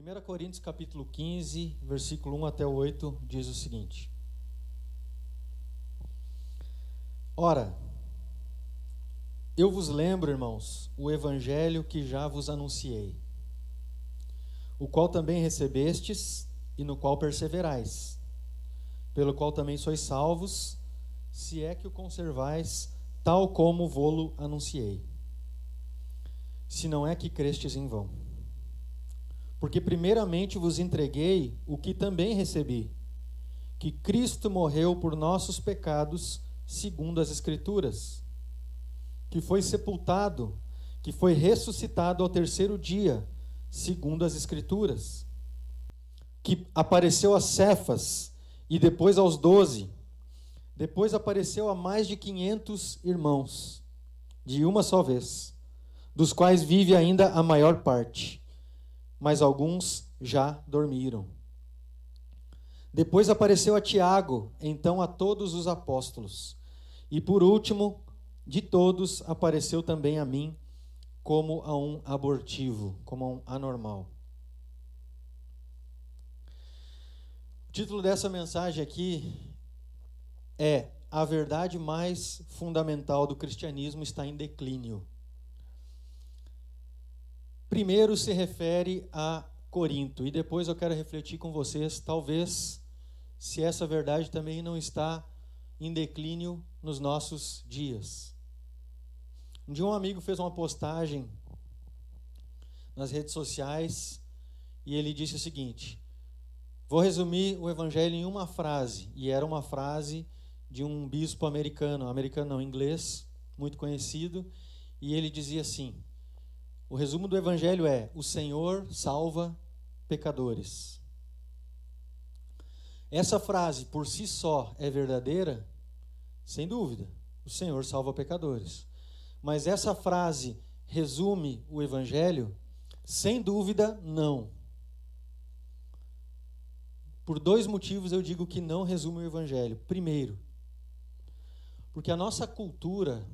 1 Coríntios capítulo 15, versículo 1 até o 8, diz o seguinte: Ora, eu vos lembro, irmãos, o evangelho que já vos anunciei, o qual também recebestes e no qual perseverais, pelo qual também sois salvos, se é que o conservais, tal como vô-lo anunciei, se não é que crestes em vão. Porque primeiramente vos entreguei o que também recebi, que Cristo morreu por nossos pecados, segundo as Escrituras, que foi sepultado, que foi ressuscitado ao terceiro dia, segundo as Escrituras, que apareceu a Cefas e depois aos 12, depois apareceu a mais de 500 irmãos, de uma só vez, dos quais vive ainda a maior parte, mas alguns já dormiram. Depois apareceu a Tiago, então a todos os apóstolos. E por último, de todos, apareceu também a mim, como a um abortivo, como a um anormal. O título dessa mensagem aqui é: A verdade mais fundamental do cristianismo está em declínio. Primeiro se refere a Corinto, e depois eu quero refletir com vocês, talvez, se essa verdade também não está em declínio nos nossos dias. Um dia um amigo fez uma postagem nas redes sociais e ele disse o seguinte: vou resumir o evangelho em uma frase, e era uma frase de um bispo americano não, inglês, muito conhecido, e ele dizia assim: o resumo do evangelho é: o Senhor salva pecadores. Essa frase por si só é verdadeira? Sem dúvida, o Senhor salva pecadores. Mas essa frase resume o evangelho? Sem dúvida, não. Por dois motivos eu digo que não resume o evangelho. Primeiro, porque a nossa cultura,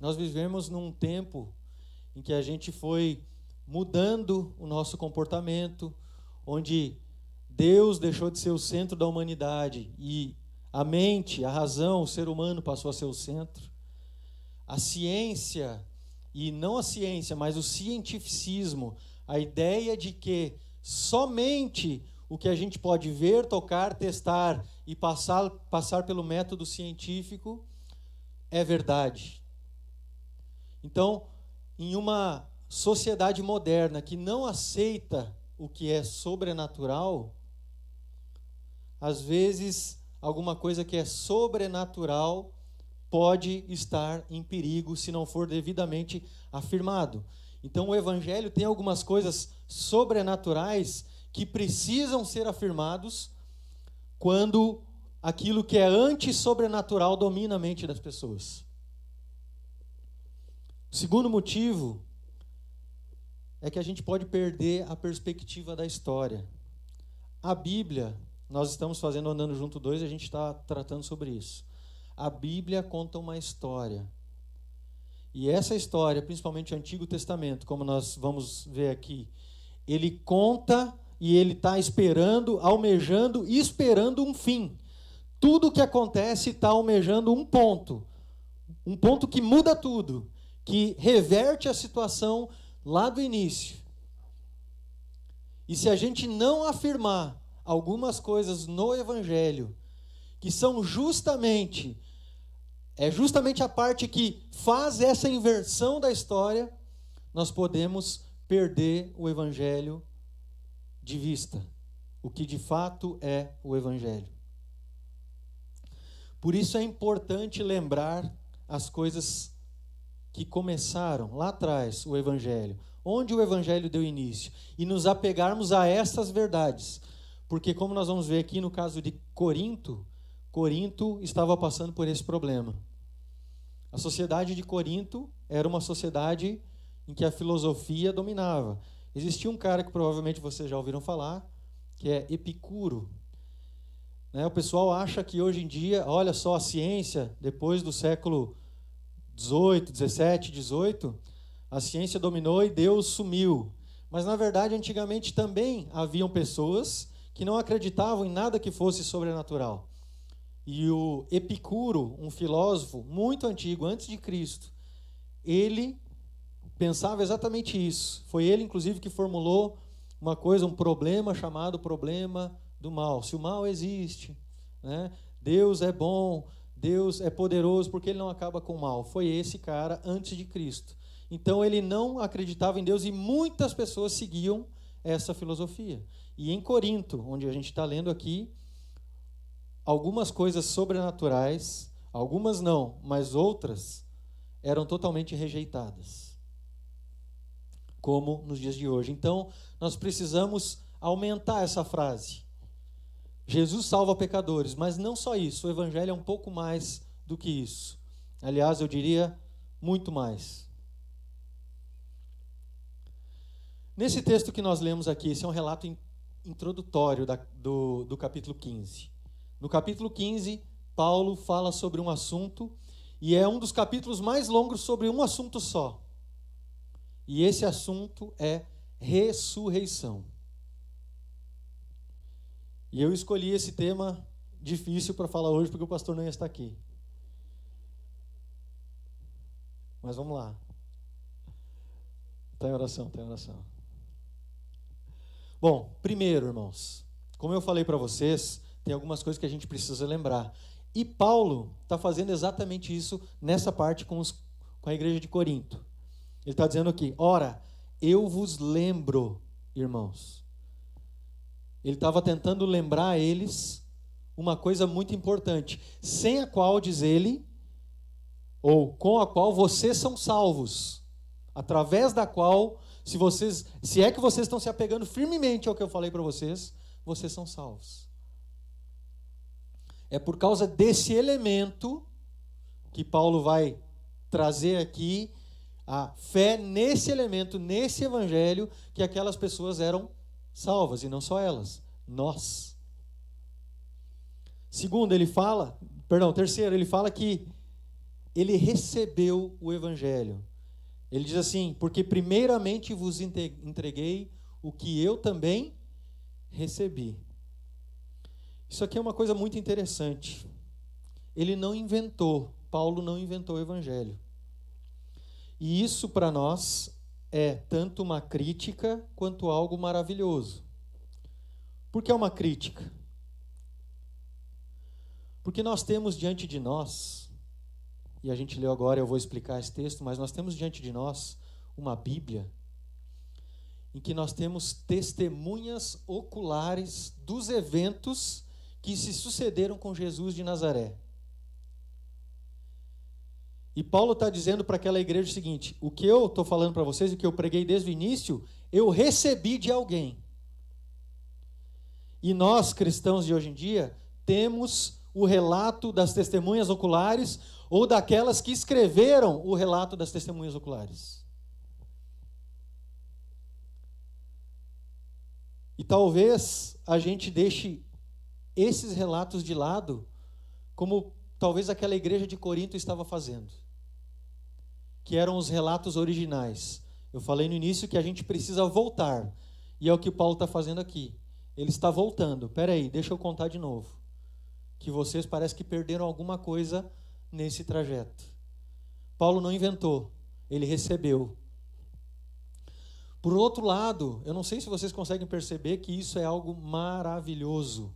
nós vivemos num tempo em que a gente foi mudando o nosso comportamento, onde Deus deixou de ser o centro da humanidade e a mente, a razão, o ser humano passou a ser o centro. A ciência, e não a ciência, mas o cientificismo, a ideia de que somente o que a gente pode ver, tocar, testar e passar pelo método científico é verdade. Então, em uma sociedade moderna que não aceita o que é sobrenatural, às vezes alguma coisa que é sobrenatural pode estar em perigo se não for devidamente afirmado. Então o evangelho tem algumas coisas sobrenaturais que precisam ser afirmados quando aquilo que é anti-sobrenatural domina a mente das pessoas. O segundo motivo é que a gente pode perder a perspectiva da história. A Bíblia, nós estamos fazendo Andando Junto 2 e a gente está tratando sobre isso. A Bíblia conta uma história. E essa história, principalmente o Antigo Testamento, como nós vamos ver aqui, ele conta e ele está esperando, almejando e esperando um fim. Tudo o que acontece está almejando um ponto que muda tudo, que reverte a situação lá do início. E se a gente não afirmar algumas coisas no Evangelho, que são justamente a parte que faz essa inversão da história, nós podemos perder o Evangelho de vista, o que de fato é o Evangelho. Por isso é importante lembrar as coisas que começaram lá atrás, o Evangelho, onde o Evangelho deu início, e nos apegarmos a essas verdades, porque como nós vamos ver aqui no caso de Corinto estava passando por esse problema. A sociedade de Corinto era uma sociedade em que a filosofia dominava. Existia um cara que provavelmente vocês já ouviram falar, que é Epicuro. O pessoal acha que hoje em dia, olha só, a ciência, depois do século 18, 17, 18, a ciência dominou e Deus sumiu. Mas, na verdade, antigamente também haviam pessoas que não acreditavam em nada que fosse sobrenatural. E o Epicuro, um filósofo muito antigo, antes de Cristo, ele pensava exatamente isso. Foi ele, inclusive, que formulou uma coisa, um problema chamado problema do mal. Se o mal existe, né? Deus é bom, Deus é poderoso, porque ele não acaba com o mal. Foi esse cara antes de Cristo. Então ele não acreditava em Deus e muitas pessoas seguiam essa filosofia. E em Corinto, onde a gente está lendo aqui, algumas coisas sobrenaturais, algumas não, mas outras eram totalmente rejeitadas, como nos dias de hoje. Então, nós precisamos aumentar essa frase. Jesus salva pecadores, mas não só isso, o evangelho é um pouco mais do que isso. Aliás, eu diria muito mais. Nesse texto que nós lemos aqui, esse é um relato introdutório do capítulo 15. No capítulo 15, Paulo fala sobre um assunto, e é um dos capítulos mais longos sobre um assunto só. E esse assunto é ressurreição. E eu escolhi esse tema difícil para falar hoje, porque o pastor não ia estar aqui. Mas vamos lá. Está em oração, está em oração. Bom, primeiro, irmãos, como eu falei para vocês, tem algumas coisas que a gente precisa lembrar. E Paulo está fazendo exatamente isso nessa parte com a igreja de Corinto. Ele está dizendo aqui, ora, eu vos lembro, irmãos. Ele estava tentando lembrar a eles uma coisa muito importante, sem a qual, diz ele, ou com a qual vocês são salvos, através da qual, se é que vocês estão se apegando firmemente ao que eu falei para vocês, vocês são salvos. É por causa desse elemento que Paulo vai trazer aqui a fé nesse elemento, nesse evangelho, que aquelas pessoas eram salvas, e não só elas, nós. Terceiro, ele fala que ele recebeu o evangelho. Ele diz assim, porque primeiramente vos entreguei o que eu também recebi. Isso aqui é uma coisa muito interessante. Paulo não inventou o evangelho. E isso para nós é tanto uma crítica quanto algo maravilhoso. Por que é uma crítica? Porque nós temos diante de nós, e a gente leu agora, eu vou explicar esse texto, mas nós temos diante de nós uma Bíblia em que nós temos testemunhas oculares dos eventos que se sucederam com Jesus de Nazaré. E Paulo está dizendo para aquela igreja o seguinte, o que eu estou falando para vocês, o que eu preguei desde o início, eu recebi de alguém. E nós, cristãos de hoje em dia, temos o relato das testemunhas oculares ou daquelas que escreveram o relato das testemunhas oculares. E talvez a gente deixe esses relatos de lado, como talvez aquela igreja de Corinto estava fazendo, que eram os relatos originais. Eu falei no início que a gente precisa voltar, e é o que Paulo está fazendo aqui. Ele está voltando. Peraí, deixa eu contar de novo. Que vocês parece que perderam alguma coisa nesse trajeto. Paulo não inventou, ele recebeu. Por outro lado, eu não sei se vocês conseguem perceber que isso é algo maravilhoso.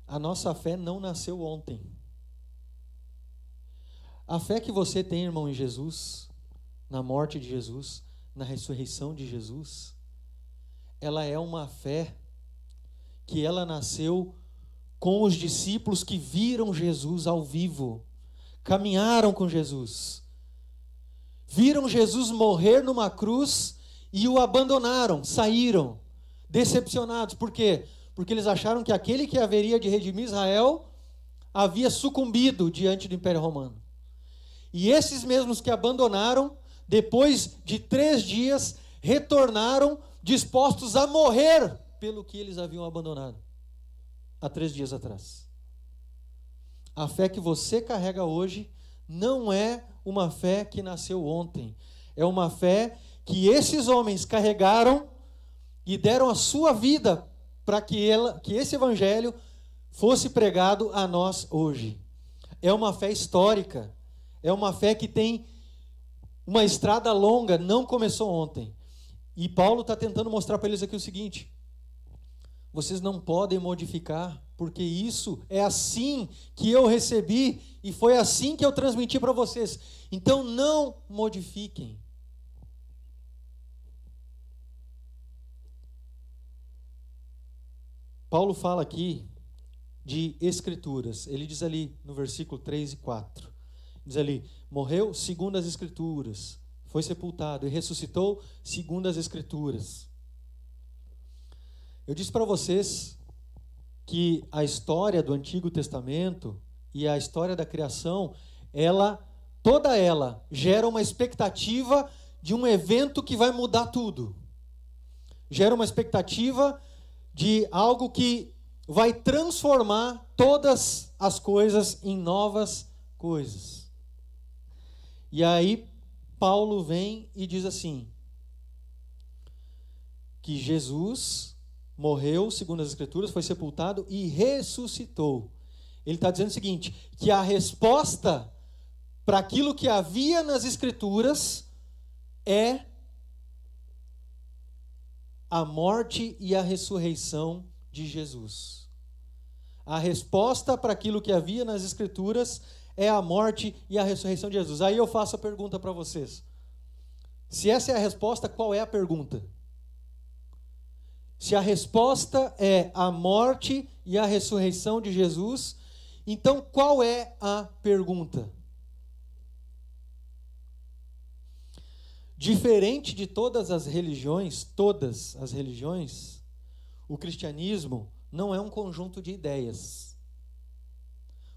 A nossa fé não nasceu ontem. A fé que você tem, irmão, em Jesus, na morte de Jesus, na ressurreição de Jesus, ela é uma fé que ela nasceu com os discípulos que viram Jesus ao vivo, caminharam com Jesus, viram Jesus morrer numa cruz e o abandonaram, saíram, decepcionados. Por quê? Porque eles acharam que aquele que haveria de redimir Israel havia sucumbido diante do Império Romano. E esses mesmos que abandonaram, depois de 3 dias, retornaram dispostos a morrer pelo que eles haviam abandonado há 3 dias atrás. A fé que você carrega hoje não é uma fé que nasceu ontem. É uma fé que esses homens carregaram e deram a sua vida para que esse evangelho fosse pregado a nós hoje. É uma fé histórica, é uma fé que tem uma estrada longa, não começou ontem. E Paulo está tentando mostrar para eles aqui o seguinte: vocês não podem modificar, porque isso é assim que eu recebi e foi assim que eu transmiti para vocês. Então não modifiquem. Paulo fala aqui de escrituras. Ele diz ali no versículo 3 e 4. Diz ali: morreu segundo as escrituras, foi sepultado e ressuscitou segundo as escrituras. Eu disse para vocês que a história do Antigo Testamento e a história da criação, toda ela gera uma expectativa de um evento que vai mudar tudo. Gera uma expectativa de algo que vai transformar todas as coisas em novas coisas. E aí Paulo vem e diz assim, que Jesus morreu, segundo as Escrituras, foi sepultado e ressuscitou. Ele está dizendo o seguinte, que a resposta para aquilo que havia nas Escrituras é a morte e a ressurreição de Jesus. A resposta para aquilo que havia nas Escrituras é a morte e a ressurreição de Jesus. Aí eu faço a pergunta para vocês. Se essa é a resposta, qual é a pergunta? Se a resposta é a morte e a ressurreição de Jesus, então qual é a pergunta? Diferente de todas as religiões, o cristianismo não é um conjunto de ideias.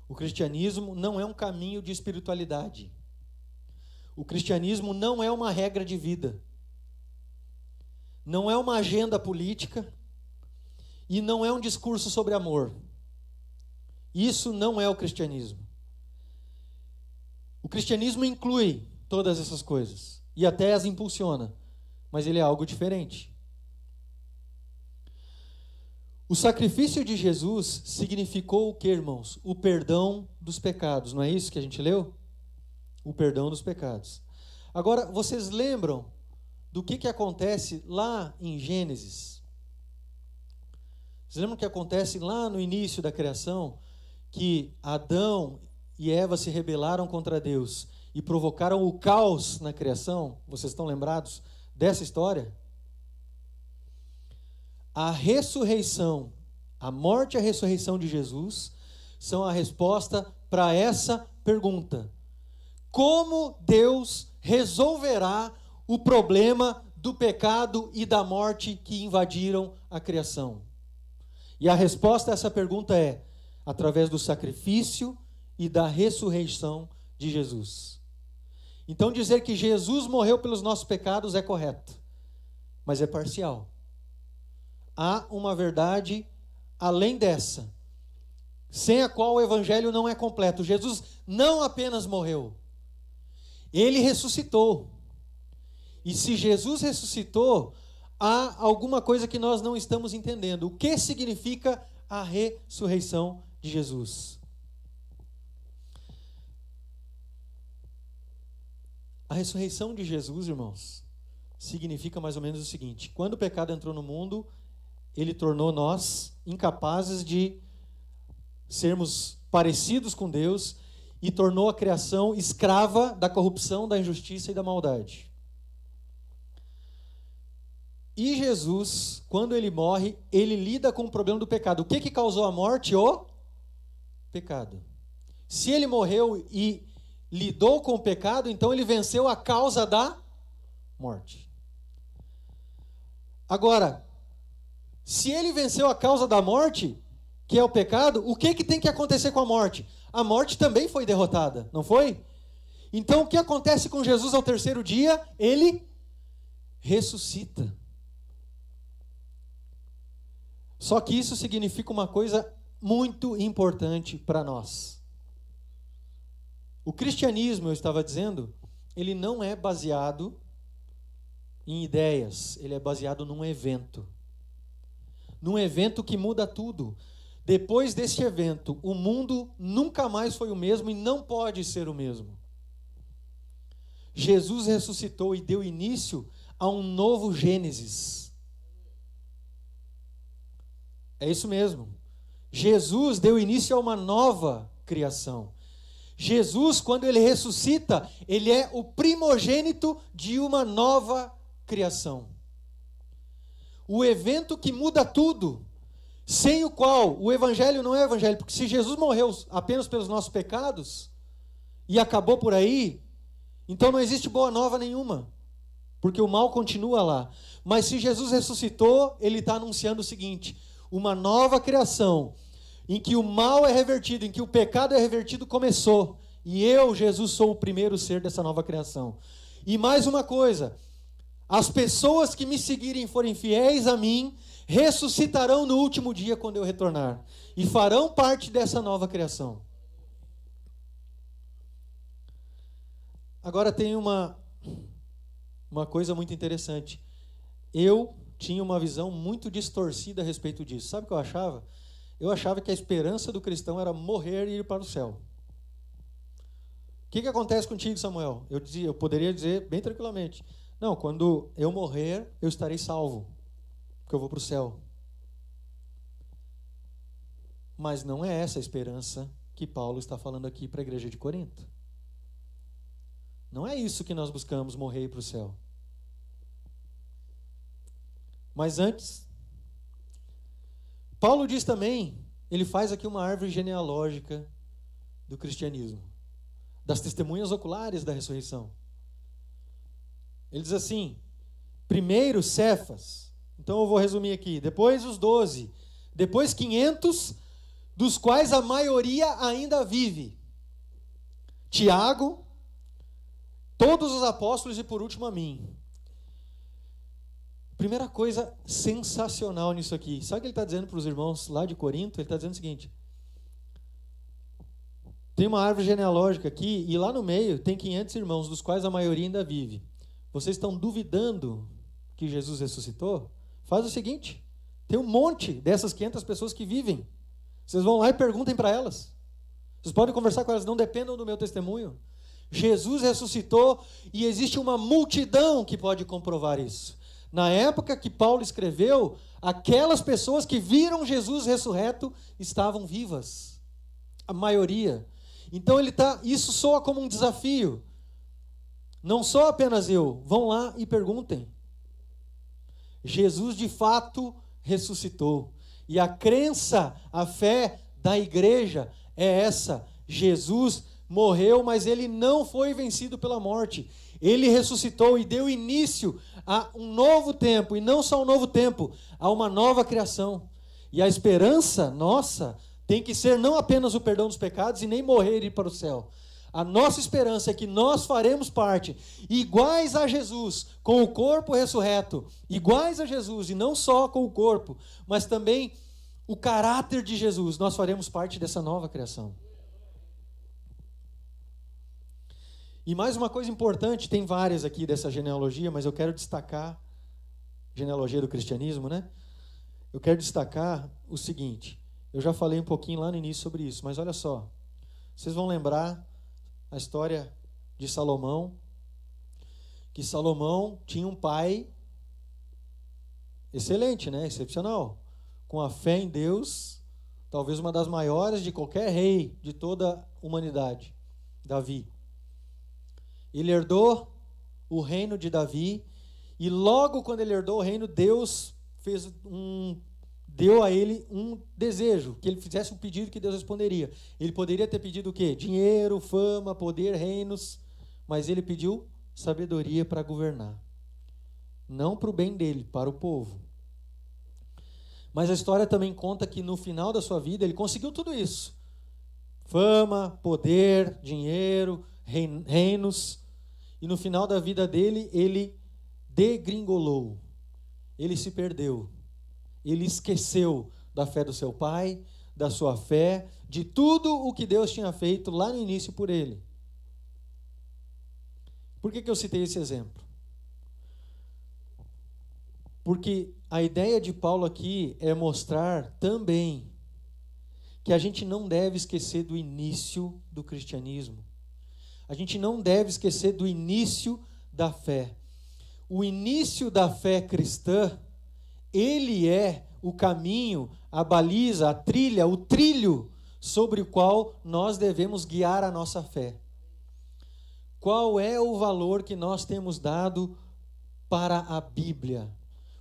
O cristianismo não é um caminho de espiritualidade. O cristianismo não é uma regra de vida. Não é uma agenda política e não é um discurso sobre amor. Isso não é o cristianismo. O cristianismo inclui todas essas coisas e até as impulsiona, mas ele é algo diferente. O sacrifício de Jesus significou o que, irmãos? O perdão dos pecados, não é isso que a gente leu? O perdão dos pecados. Agora, vocês lembram do que acontece lá em Gênesis? Vocês lembram o que acontece lá no início da criação? Que Adão e Eva se rebelaram contra Deus e provocaram o caos na criação? Vocês estão lembrados dessa história? A ressurreição, a morte e a ressurreição de Jesus são a resposta para essa pergunta. Como Deus resolverá o problema do pecado e da morte que invadiram a criação? E a resposta a essa pergunta é através do sacrifício e da ressurreição de Jesus. Então dizer que Jesus morreu pelos nossos pecados é correto, mas é parcial. Há uma verdade além dessa, sem a qual o evangelho não é completo. Jesus não apenas morreu, ele ressuscitou. E se Jesus ressuscitou, há alguma coisa que nós não estamos entendendo. O que significa a ressurreição de Jesus? A ressurreição de Jesus, irmãos, significa mais ou menos o seguinte: quando o pecado entrou no mundo, ele tornou nós incapazes de sermos parecidos com Deus e tornou a criação escrava da corrupção, da injustiça e da maldade. E Jesus, quando ele morre, ele lida com o problema do pecado. O que causou a morte? O pecado. Se ele morreu e lidou com o pecado, então ele venceu a causa da morte. Agora, se ele venceu a causa da morte, que é o pecado, o que tem que acontecer com a morte? A morte também foi derrotada, não foi? Então o que acontece com Jesus ao terceiro dia? Ele ressuscita. Só que isso significa uma coisa muito importante para nós. O cristianismo, eu estava dizendo, ele não é baseado em ideias, ele é baseado num evento. Num evento que muda tudo. Depois deste evento, o mundo nunca mais foi o mesmo e não pode ser o mesmo. Jesus ressuscitou e deu início a um novo Gênesis. É isso mesmo. Jesus deu início a uma nova criação. Jesus, quando ele ressuscita, ele é o primogênito de uma nova criação. O evento que muda tudo, sem o qual o evangelho não é evangelho, porque se Jesus morreu apenas pelos nossos pecados e acabou por aí, então não existe boa nova nenhuma, porque o mal continua lá. Mas se Jesus ressuscitou, ele está anunciando o seguinte: uma nova criação, em que o mal é revertido, em que o pecado é revertido, começou. E eu, Jesus, sou o primeiro ser dessa nova criação. E mais uma coisa: as pessoas que me seguirem e forem fiéis a mim, ressuscitarão no último dia quando eu retornar. E farão parte dessa nova criação. Agora tem uma coisa muito interessante. Eu tinha uma visão muito distorcida a respeito disso. Sabe o que eu achava? Eu achava que a esperança do cristão era morrer e ir para o céu. O que acontece contigo, Samuel? Eu poderia dizer bem tranquilamente: não, quando eu morrer, eu estarei salvo, porque eu vou para o céu. Mas não é essa a esperança que Paulo está falando aqui para a igreja de Corinto. Não é isso que nós buscamos, morrer e ir para o céu. Mas antes, Paulo diz também, ele faz aqui uma árvore genealógica do cristianismo, das testemunhas oculares da ressurreição. Ele diz assim: primeiro Cefas, então eu vou resumir aqui, depois os 12, depois 500, dos quais a maioria ainda vive. Tiago, todos os apóstolos e por último a mim. Primeira coisa sensacional nisso aqui. Sabe o que ele está dizendo para os irmãos lá de Corinto? Ele está dizendo o seguinte: tem uma árvore genealógica aqui e lá no meio tem 500 irmãos, dos quais a maioria ainda vive. Vocês estão duvidando que Jesus ressuscitou? Faz o seguinte: tem um monte dessas 500 pessoas que vivem. Vocês vão lá e perguntem para elas. Vocês podem conversar com elas, não dependam do meu testemunho. Jesus ressuscitou e existe uma multidão que pode comprovar isso. Na época que Paulo escreveu, aquelas pessoas que viram Jesus ressurreto estavam vivas. A maioria. Então isso soa como um desafio. Não sou apenas eu. Vão lá e perguntem. Jesus de fato ressuscitou. E a crença, a fé da igreja é essa: Jesus morreu, mas ele não foi vencido pela morte. Ele ressuscitou e deu início a um novo tempo, e não só um novo tempo, a uma nova criação. E a esperança nossa tem que ser não apenas o perdão dos pecados e nem morrer e ir para o céu. A nossa esperança é que nós faremos parte, iguais a Jesus, com o corpo ressurreto, iguais a Jesus, e não só com o corpo, mas também o caráter de Jesus. Nós faremos parte dessa nova criação. E mais uma coisa importante, tem várias aqui dessa genealogia, mas eu quero destacar, genealogia do cristianismo, né? Eu quero destacar o seguinte: eu já falei um pouquinho lá no início sobre isso, mas olha só, vocês vão lembrar a história de Salomão, que Salomão tinha um pai excelente, né? Excepcional, com a fé em Deus, talvez uma das maiores de qualquer rei de toda a humanidade, Davi. Ele herdou o reino de Davi, e logo quando ele herdou o reino, Deus deu a ele um desejo, que ele fizesse um pedido que Deus responderia. Ele poderia ter pedido o quê? Dinheiro, fama, poder, reinos, mas ele pediu sabedoria para governar. Não para o bem dele, para o povo. Mas a história também conta que no final da sua vida ele conseguiu tudo isso. Fama, poder, dinheiro, reinos. E no final da vida dele, ele degringolou. Ele se perdeu. Ele esqueceu da fé do seu pai, da sua fé, de tudo o que Deus tinha feito lá no início por ele. Por que eu citei esse exemplo? Porque a ideia de Paulo aqui é mostrar também que a gente não deve esquecer do início do cristianismo. A gente não deve esquecer do início da fé. O início da fé cristã, ele é o caminho, a baliza, a trilha, o trilho sobre o qual nós devemos guiar a nossa fé. Qual é o valor que nós temos dado para a Bíblia?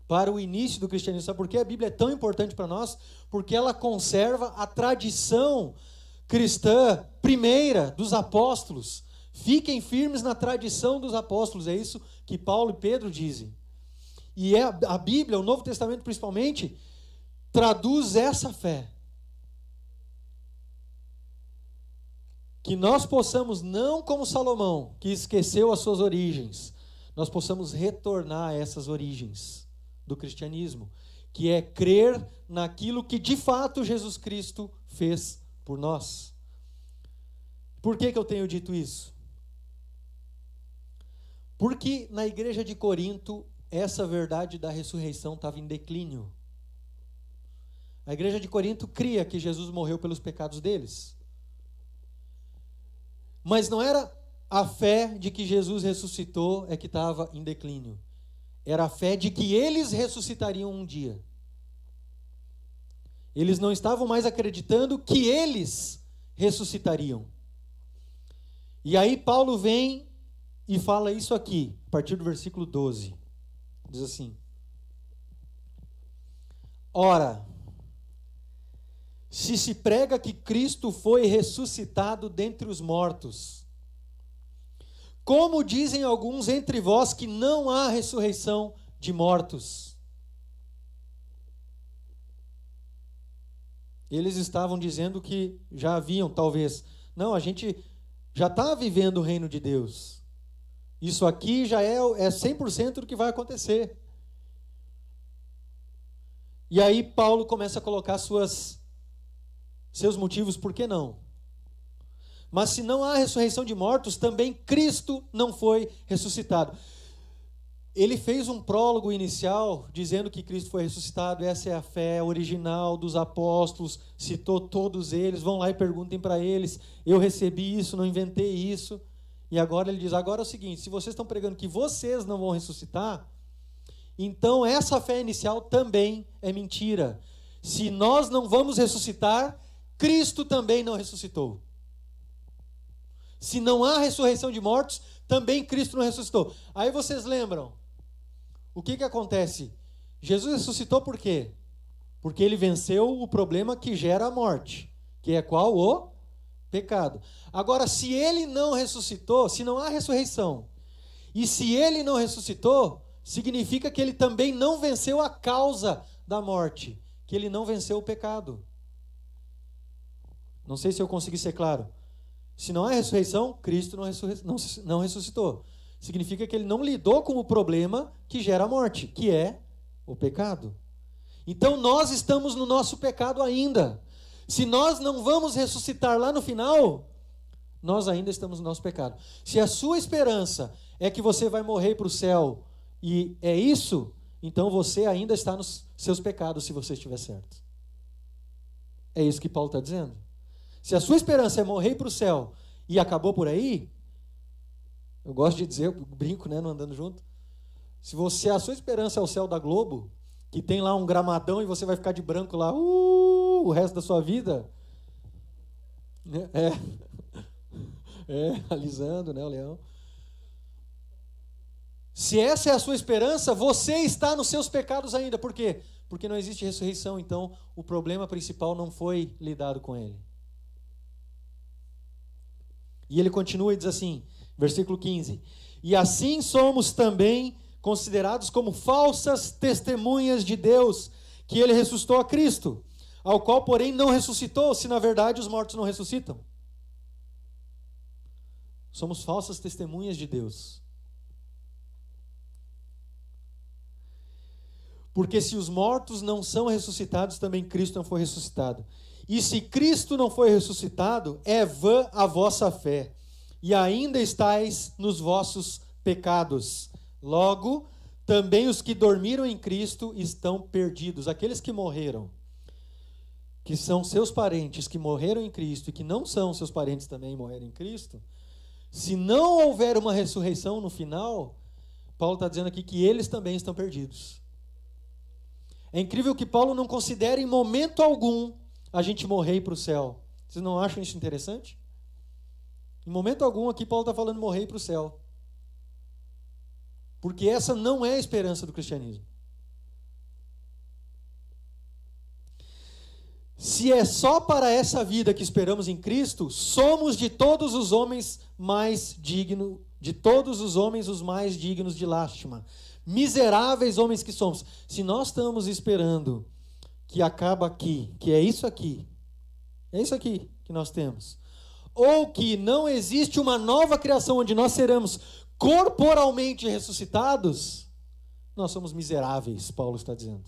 Para o início do cristianismo. Sabe por que a Bíblia é tão importante para nós? Porque ela conserva a tradição cristã primeira dos apóstolos. Fiquem firmes na tradição dos apóstolos. É isso que Paulo e Pedro dizem. E a Bíblia, o Novo Testamento principalmente, traduz essa fé. Que nós possamos, não como Salomão, que esqueceu as suas origens, nós possamos retornar a essas origens do cristianismo, que é crer naquilo que de fato Jesus Cristo fez por nós. Por que eu tenho dito isso? Porque na igreja de Corinto, essa verdade da ressurreição estava em declínio. A igreja de Corinto cria que Jesus morreu pelos pecados deles. Mas não era a fé de que Jesus ressuscitou é que estava em declínio. Era a fé de que eles ressuscitariam um dia. Eles não estavam mais acreditando que eles ressuscitariam. E aí Paulo vem e fala isso aqui, a partir do versículo 12. Diz assim: Ora, se prega que Cristo foi ressuscitado dentre os mortos, como dizem alguns entre vós que não há ressurreição de mortos. Eles estavam dizendo que já haviam, talvez. Não, a gente já está vivendo o reino de Deus. Isso aqui já é 100% do que vai acontecer. E aí Paulo começa a colocar seus motivos, por que não? Mas se não há ressurreição de mortos, também Cristo não foi ressuscitado. Ele fez um prólogo inicial dizendo que Cristo foi ressuscitado, essa é a fé original dos apóstolos, citou todos eles, vão lá e perguntem para eles, eu recebi isso, não inventei isso. E agora ele diz, agora é o seguinte, se vocês estão pregando que vocês não vão ressuscitar, então essa fé inicial também é mentira. Se nós não vamos ressuscitar, Cristo também não ressuscitou. Se não há ressurreição de mortos, também Cristo não ressuscitou. Aí vocês lembram, o que acontece? Jesus ressuscitou por quê? Porque ele venceu o problema que gera a morte, que é qual? O pecado. Agora, se ele não ressuscitou, se não há ressurreição, e se ele não ressuscitou, significa que ele também não venceu a causa da morte, que ele não venceu o pecado. Não sei se eu consegui ser claro. Se não há ressurreição, Cristo não ressuscitou. Significa que ele não lidou com o problema que gera a morte, que é o pecado. Então nós estamos no nosso pecado ainda. Se nós não vamos ressuscitar lá no final, nós ainda estamos no nosso pecado. Se a sua esperança é que você vai morrer para o céu e é isso, então você ainda está nos seus pecados se você estiver certo. É isso que Paulo está dizendo. Se a sua esperança é morrer para o céu e acabou por aí, eu gosto de dizer, eu brinco, né, no Andando Junto, se a sua esperança é o céu da Globo, que tem lá um gramadão e você vai ficar de branco lá o resto da sua vida, alisando, né, o leão. Se essa é a sua esperança, você está nos seus pecados ainda. Por quê? Porque não existe ressurreição, então o problema principal não foi lidado com ele. E ele continua e diz assim, versículo 15: E assim somos também considerados como falsas testemunhas de Deus, que ele ressuscitou a Cristo, ao qual, porém, não ressuscitou, se na verdade os mortos não ressuscitam. Somos falsas testemunhas de Deus. Porque se os mortos não são ressuscitados, também Cristo não foi ressuscitado. E se Cristo não foi ressuscitado, é vã a vossa fé, e ainda estáis nos vossos pecados. Logo, também os que dormiram em Cristo estão perdidos. Aqueles que morreram, que são seus parentes, que morreram em Cristo e que não são seus parentes também e morreram em Cristo, se não houver uma ressurreição no final, Paulo está dizendo aqui que eles também estão perdidos. É incrível que Paulo não considere em momento algum a gente morrer e ir para o céu. Vocês não acham isso interessante? Em momento algum aqui Paulo está falando morrer e ir para o céu. Porque essa não é a esperança do cristianismo. Se é só para essa vida que esperamos em Cristo, somos de todos os homens mais dignos, de todos os homens os mais dignos de lástima. Miseráveis homens que somos. Se nós estamos esperando que acaba aqui, que é isso aqui que nós temos, ou que não existe uma nova criação onde nós seremos corporalmente ressuscitados, nós somos miseráveis, Paulo está dizendo.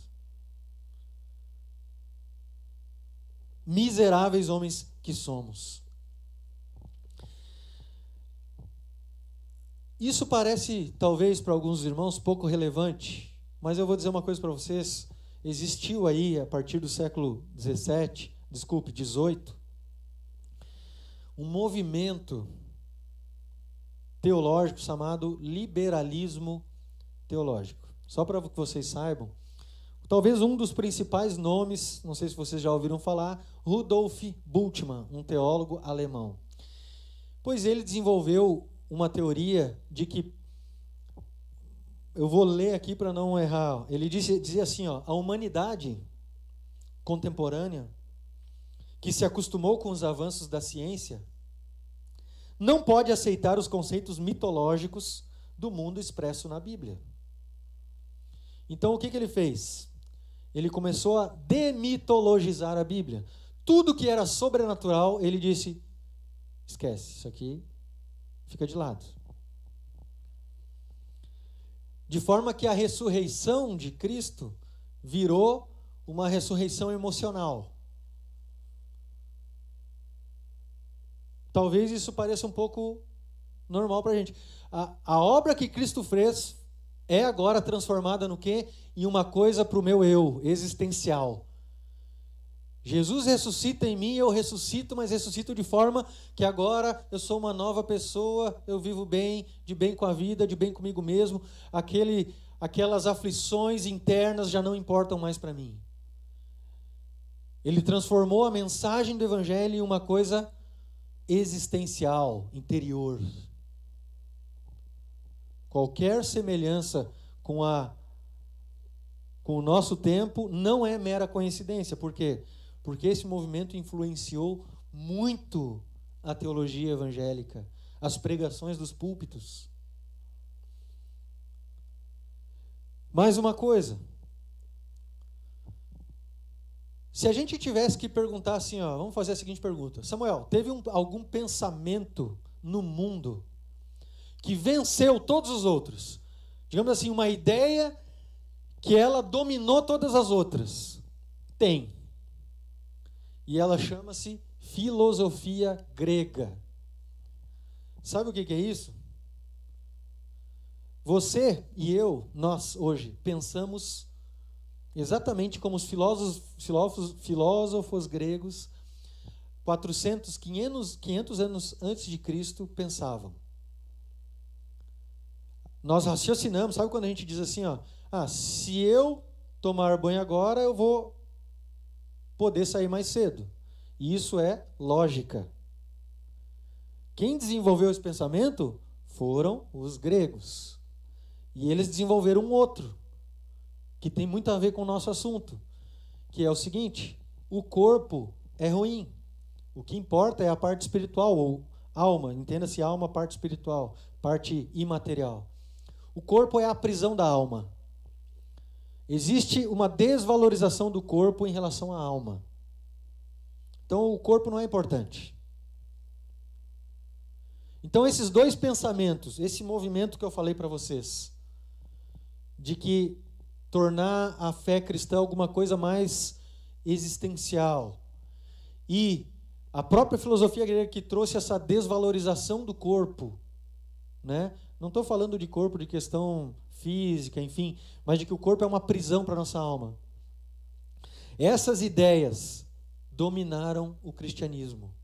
Miseráveis homens que somos. Isso parece, talvez, para alguns irmãos, pouco relevante, mas eu vou dizer uma coisa para vocês. Existiu aí, a partir do século XVII, 18, um movimento teológico chamado liberalismo teológico. Só para que vocês saibam, talvez um dos principais nomes, não sei se vocês já ouviram falar, Rudolf Bultmann, um teólogo alemão. Pois ele desenvolveu uma teoria de que, eu vou ler aqui para não errar, ele dizia assim, a humanidade contemporânea, que se acostumou com os avanços da ciência, não pode aceitar os conceitos mitológicos do mundo expresso na Bíblia. Então o que ele fez? Ele começou a demitologizar a Bíblia. Tudo que era sobrenatural, ele disse, esquece, isso aqui fica de lado. De forma que a ressurreição de Cristo virou uma ressurreição emocional. Talvez isso pareça um pouco normal para a gente. A obra que Cristo fez é agora transformada no quê? Em uma coisa para o meu eu, existencial. Jesus ressuscita em mim, eu ressuscito, mas ressuscito de forma que agora eu sou uma nova pessoa, eu vivo bem, de bem com a vida, de bem comigo mesmo. Aquelas aflições internas já não importam mais para mim. Ele transformou a mensagem do Evangelho em uma coisa existencial, interior. Qualquer semelhança com o nosso tempo não é mera coincidência. Por quê? Porque esse movimento influenciou muito a teologia evangélica, as pregações dos púlpitos. Mais uma coisa. Se a gente tivesse que perguntar assim, vamos fazer a seguinte pergunta. Samuel, teve algum pensamento no mundo que venceu todos os outros? Digamos assim, uma ideia que ela dominou todas as outras. Tem. E ela chama-se filosofia grega. Sabe o que é isso? Você e eu, nós hoje, pensamos exatamente como os filósofos gregos, 500 anos antes de Cristo, pensavam. Nós raciocinamos, sabe quando a gente diz assim, se eu tomar banho agora, eu vou poder sair mais cedo. E isso é lógica. Quem desenvolveu esse pensamento foram os gregos. E eles desenvolveram um outro, que tem muito a ver com o nosso assunto, que é o seguinte: o corpo é ruim. O que importa é a parte espiritual, ou alma, entenda-se alma, parte espiritual, parte imaterial. O corpo é a prisão da alma. Existe uma desvalorização do corpo em relação à alma. Então o corpo não é importante. Então esses dois pensamentos, esse movimento que eu falei para vocês, de que tornar a fé cristã alguma coisa mais existencial, e a própria filosofia grega que trouxe essa desvalorização do corpo, né? Não estou falando de corpo de questão física, enfim, mas de que o corpo é uma prisão para a nossa alma. Essas ideias dominaram o cristianismo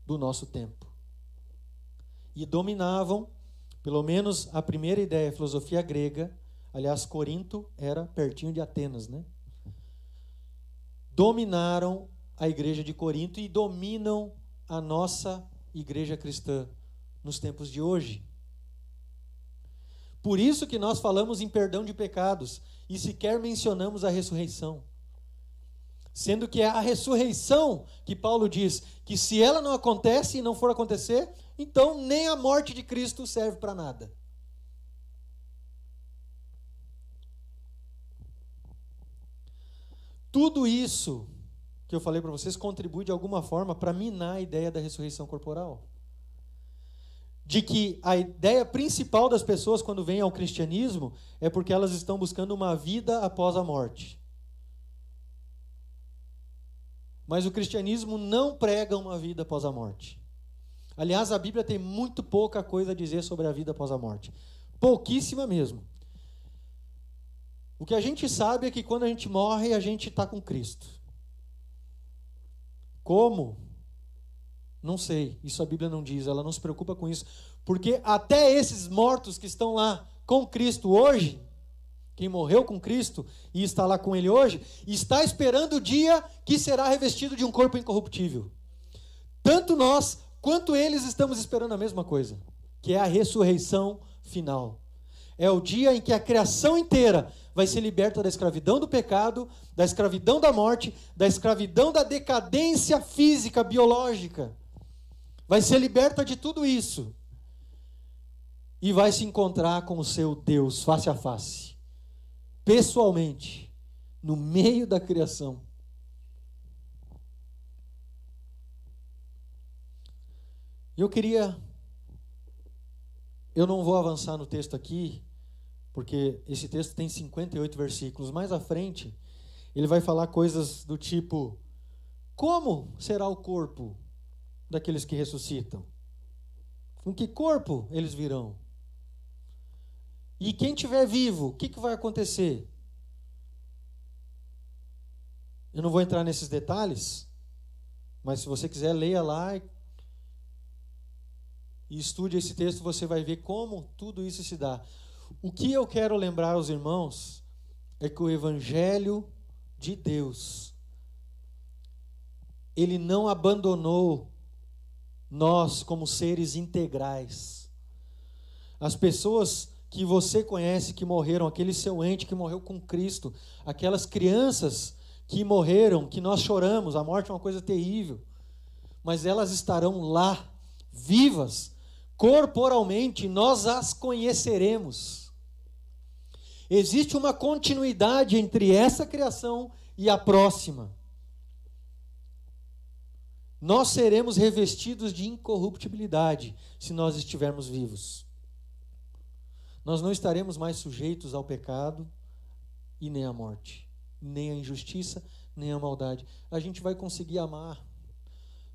do nosso tempo. E dominavam, pelo menos a primeira ideia, a filosofia grega. Aliás, Corinto era pertinho de Atenas, né? Dominaram a igreja de Corinto e dominam a nossa igreja cristã nos tempos de hoje. Por isso que nós falamos em perdão de pecados e sequer mencionamos a ressurreição. Sendo que é a ressurreição que Paulo diz que se ela não acontece e não for acontecer, então nem a morte de Cristo serve para nada. Tudo isso que eu falei para vocês contribui de alguma forma para minar a ideia da ressurreição corporal. De que a ideia principal das pessoas quando vêm ao cristianismo é porque elas estão buscando uma vida após a morte. Mas o cristianismo não prega uma vida após a morte. Aliás, a Bíblia tem muito pouca coisa a dizer sobre a vida após a morte. Pouquíssima mesmo. O que a gente sabe é que quando a gente morre, a gente está com Cristo. Como? Não sei. Isso a Bíblia não diz. Ela não se preocupa com isso. Porque até esses mortos que estão lá com Cristo hoje, quem morreu com Cristo e está lá com Ele hoje, está esperando o dia que será revestido de um corpo incorruptível. Tanto nós quanto eles estamos esperando a mesma coisa, que é a ressurreição final. É o dia em que a criação inteira vai ser liberta da escravidão do pecado, da escravidão da morte, da escravidão da decadência física, biológica. Vai ser liberta de tudo isso. E vai se encontrar com o seu Deus face a face. Pessoalmente, no meio da criação. Eu não vou avançar no texto aqui, porque esse texto tem 58 versículos. Mais à frente, ele vai falar coisas do tipo: como será o corpo daqueles que ressuscitam? Com que corpo eles virão? E quem estiver vivo, o que vai acontecer? Eu não vou entrar nesses detalhes, mas se você quiser, leia lá e estude esse texto, você vai ver como tudo isso se dá. O que eu quero lembrar aos irmãos é que o Evangelho de Deus, ele não abandonou nós como seres integrais. As pessoas que você conhece que morreram, aquele seu ente que morreu com Cristo, aquelas crianças que morreram, que nós choramos, a morte é uma coisa terrível, mas elas estarão lá, vivas, corporalmente, nós as conheceremos. Existe uma continuidade entre essa criação e a próxima. Nós seremos revestidos de incorruptibilidade se nós estivermos vivos. Nós não estaremos mais sujeitos ao pecado e nem à morte, nem à injustiça, nem à maldade. A gente vai conseguir amar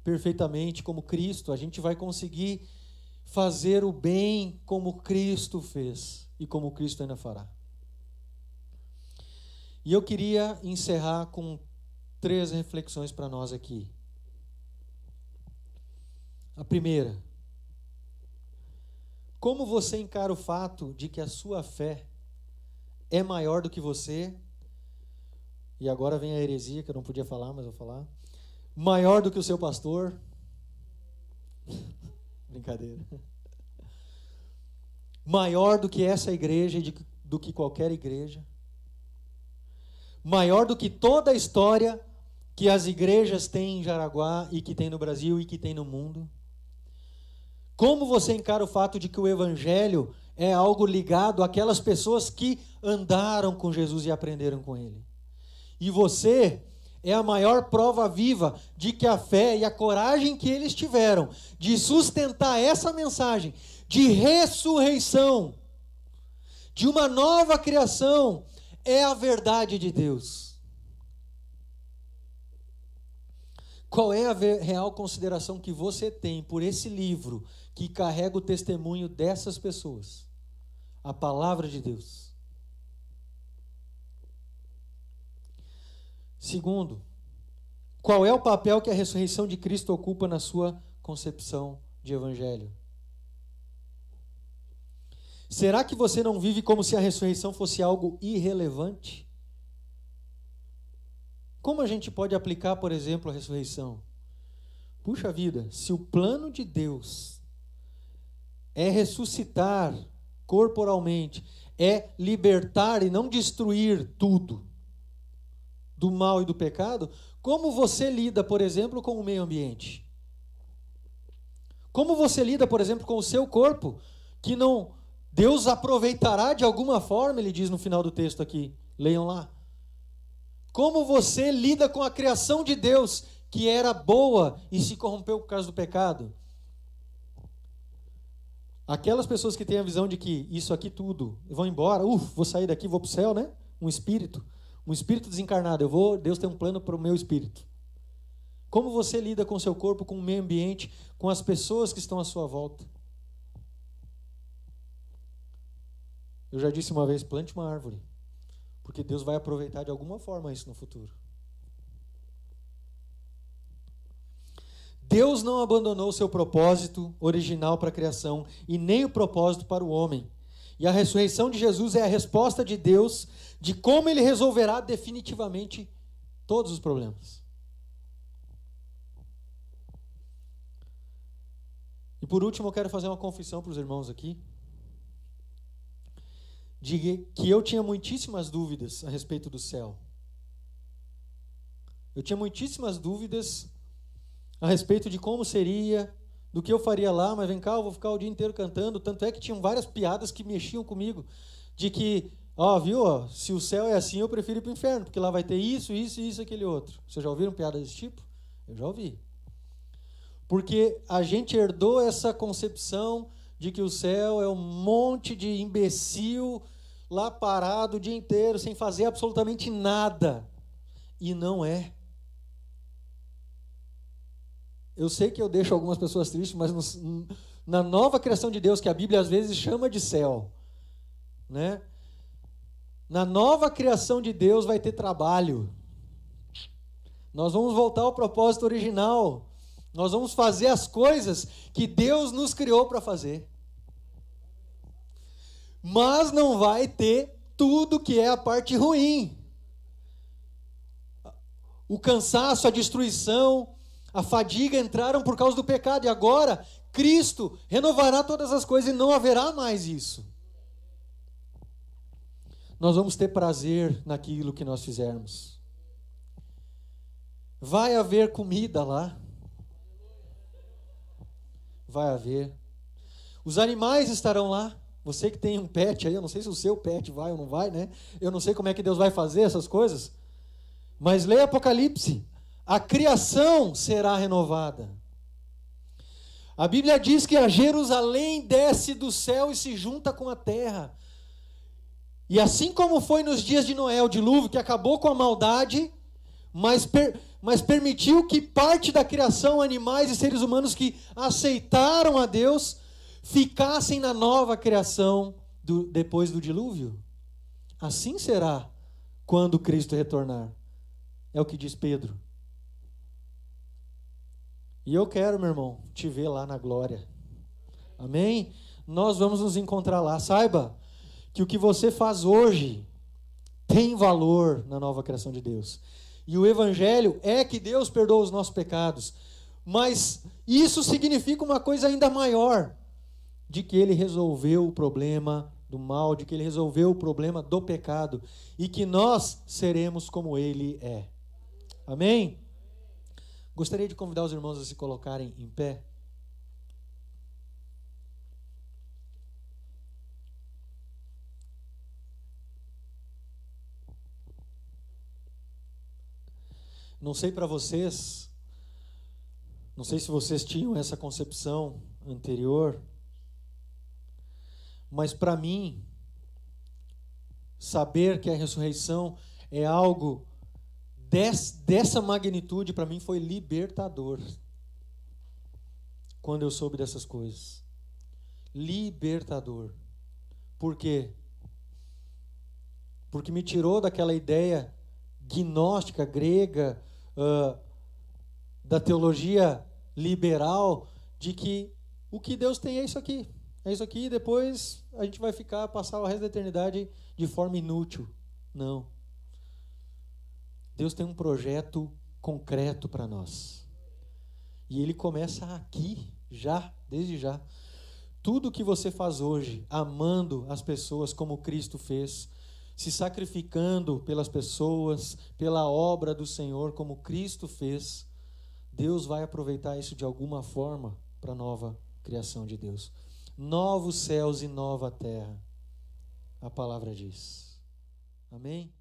perfeitamente como Cristo, a gente vai conseguir fazer o bem como Cristo fez e como Cristo ainda fará. E eu queria encerrar com 3 reflexões para nós aqui. A primeira: como você encara o fato de que a sua fé é maior do que você? E agora vem a heresia, que eu não podia falar, mas vou falar. Maior do que o seu pastor? Brincadeira. Maior do que essa igreja e do que qualquer igreja? Maior do que toda a história que as igrejas têm em Jaraguá e que tem no Brasil e que tem no mundo? Como você encara o fato de que o Evangelho é algo ligado àquelas pessoas que andaram com Jesus e aprenderam com Ele? E você é a maior prova viva de que a fé e a coragem que eles tiveram de sustentar essa mensagem de ressurreição, de uma nova criação, é a verdade de Deus. Qual é a real consideração que você tem por esse livro que carrega o testemunho dessas pessoas? A palavra de Deus. Segundo, qual é o papel que a ressurreição de Cristo ocupa na sua concepção de evangelho? Será que você não vive como se a ressurreição fosse algo irrelevante? Como a gente pode aplicar, por exemplo, a ressurreição? Puxa vida, se o plano de Deus é ressuscitar corporalmente, é libertar e não destruir tudo do mal e do pecado, como você lida, por exemplo, com o meio ambiente? Como você lida, por exemplo, com o seu corpo, que não Deus aproveitará de alguma forma, ele diz no final do texto aqui, leiam lá. Como você lida com a criação de Deus, que era boa e se corrompeu por causa do pecado? Aquelas pessoas que têm a visão de que isso aqui tudo, vão embora, vou sair daqui, vou para o céu, né? Um espírito desencarnado, Deus tem um plano para o meu espírito. Como você lida com o seu corpo, com o meio ambiente, com as pessoas que estão à sua volta? Eu já disse uma vez, plante uma árvore, porque Deus vai aproveitar de alguma forma isso no futuro. Deus não abandonou o seu propósito original para a criação e nem o propósito para o homem. E a ressurreição de Jesus é a resposta de Deus de como ele resolverá definitivamente todos os problemas. E por último, eu quero fazer uma confissão para os irmãos aqui, de que eu tinha muitíssimas dúvidas a respeito do céu. Eu tinha muitíssimas dúvidas a respeito de como seria, do que eu faria lá, mas vem cá, eu vou ficar o dia inteiro cantando. Tanto é que tinham várias piadas que mexiam comigo, de que, se o céu é assim, eu prefiro ir para o inferno, porque lá vai ter isso, isso, isso, aquele outro. Vocês já ouviram piadas desse tipo? Eu já ouvi. Porque a gente herdou essa concepção de que o céu é um monte de imbecil lá parado o dia inteiro, sem fazer absolutamente nada. E não é. Eu sei que eu deixo algumas pessoas tristes, mas na nova criação de Deus, que a Bíblia às vezes chama de céu, né? Na nova criação de Deus vai ter trabalho. Nós vamos voltar ao propósito original. Nós vamos fazer as coisas que Deus nos criou para fazer. Mas não vai ter tudo que é a parte ruim. O cansaço, a destruição, a fadiga entraram por causa do pecado. E agora, Cristo renovará todas as coisas e não haverá mais isso. Nós vamos ter prazer naquilo que nós fizermos. Vai haver comida lá. Vai haver. Os animais estarão lá. Você que tem um pet aí, eu não sei se o seu pet vai ou não vai, né? Eu não sei como é que Deus vai fazer essas coisas. Mas leia Apocalipse. A criação será renovada. A Bíblia diz que a Jerusalém desce do céu e se junta com a terra. E assim como foi nos dias de Noé, o dilúvio, que acabou com a maldade, mas permitiu que parte da criação, animais e seres humanos que aceitaram a Deus, ficassem na nova criação depois do dilúvio. Assim será quando Cristo retornar. É o que diz Pedro. E eu quero, meu irmão, te ver lá na glória. Amém? Nós vamos nos encontrar lá. Saiba que o que você faz hoje tem valor na nova criação de Deus. E o Evangelho é que Deus perdoa os nossos pecados. Mas isso significa uma coisa ainda maior, de que Ele resolveu o problema do mal, de que Ele resolveu o problema do pecado, e que nós seremos como Ele é. Amém? Gostaria de convidar os irmãos a se colocarem em pé. Não sei para vocês, não sei se vocês tinham essa concepção anterior, mas para mim, saber que a ressurreição é algo dessa magnitude, para mim foi libertador. Quando eu soube dessas coisas. Libertador. Por quê? Porque me tirou daquela ideia gnóstica grega, da teologia liberal, de que o que Deus tem é isso aqui. É isso aqui e depois a gente vai passar o resto da eternidade de forma inútil. Não. Deus tem um projeto concreto para nós. E ele começa aqui, desde já. Tudo que você faz hoje, amando as pessoas como Cristo fez, se sacrificando pelas pessoas, pela obra do Senhor como Cristo fez, Deus vai aproveitar isso de alguma forma para a nova criação de Deus. Novos céus e nova terra, a palavra diz. Amém?